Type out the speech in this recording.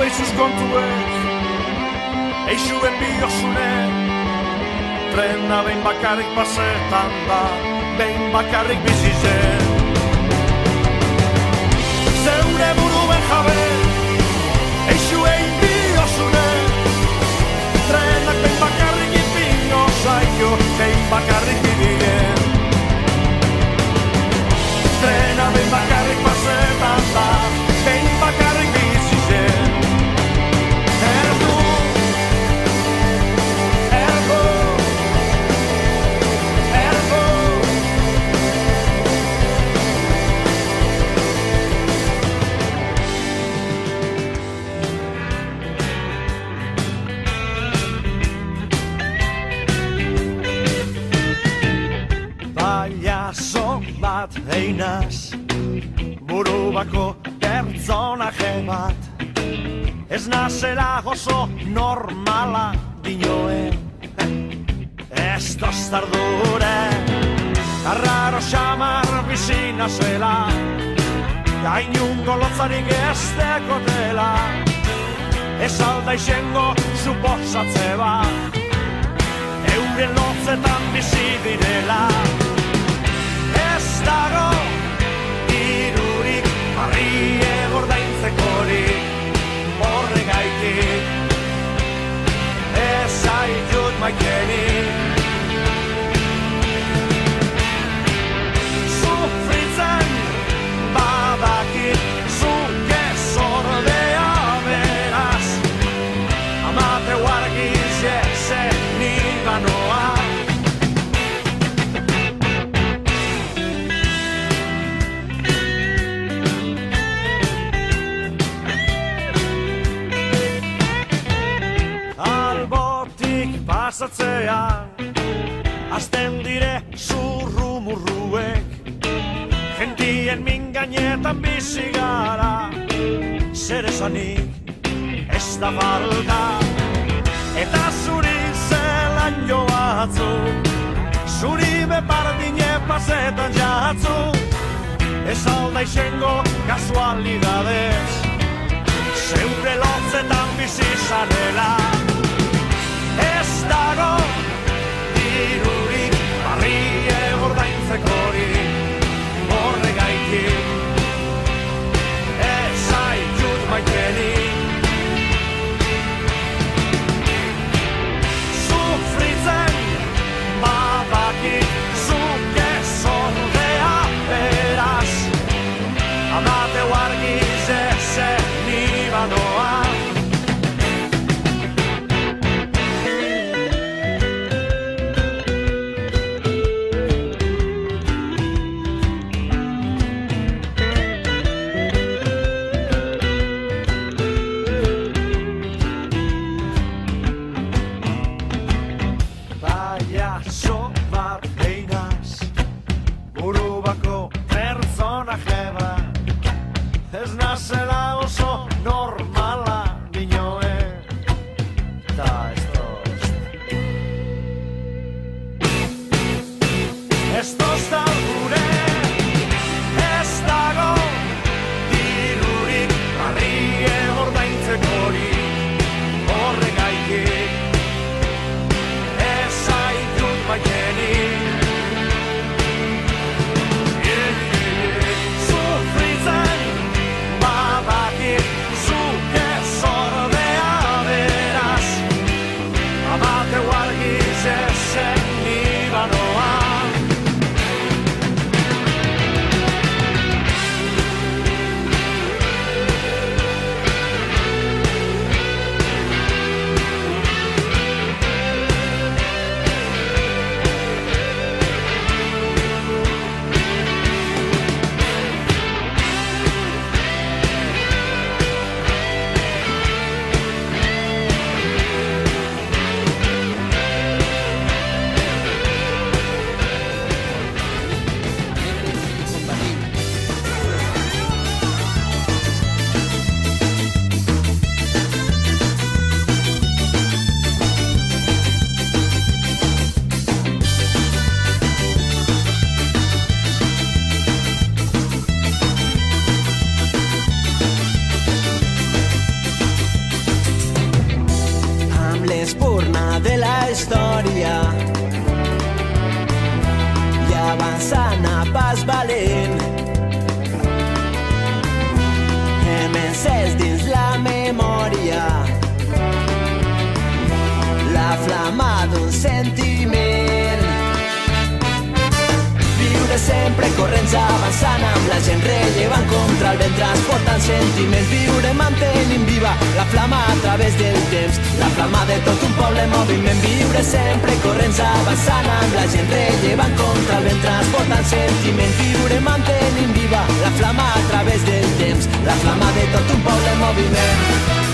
Arrizuz kontuek eixuen biosune, trena behin bakarrik pasetan da, behin bakarrik bizi zen. Zeure buruen jabe eixuen biosune, trenak behin bakarrik ipino zaio, behin bakarrik bidien. Trena behin bakarrik pasetan da, behin bakarrik bizi zen. Erdu, erdu, erdu. Pailazo bat einaz, buru bako pertsonaje bat, ez nazela gozo normala dinoen, ez tostardure, arraro xamar bizina zela, gainungo lotzarik ez dekotela, ez alda izango suposatze bat, euren lotzetan bizi direla. Ez dago dirurik, barrie gordaintzekorik, horregaitik ez zaitut maitenik. Sufritzen badakit zuk ez ordea beraz, amateu argiz jezen nibanoa. Pasatzean, azten dire zurrumurruek, gentien min gainetan bizi gara, zer esanik ez da falta, eta zuri zelan joatzu, zuri bepardine pasetan jatzu, ez alda izango kasualidadez, zeure lotzetan bizi zanela. Ez dago dirurik, barrie gordaintzekorik, horregaitik ez zaitut maitenik. Sufritzen badakit zuk ez ordea beraz, amateu argiz ezen nibanoa. sana pas valent. Hem encès dins la memòria la flama d'un sentiment. Viure sempre corrents avançant amb la gent rellevant contra el vent transportant sentiments. Viure mantenint viva la flama a través del temps, la flama de tot un poble en moviment. Viure sempre corrents avançant amb la gent rellevant contra el vent transportant sentiments. Viure mantenint viva la flama a través del temps, la flama de tot un poble en moviment.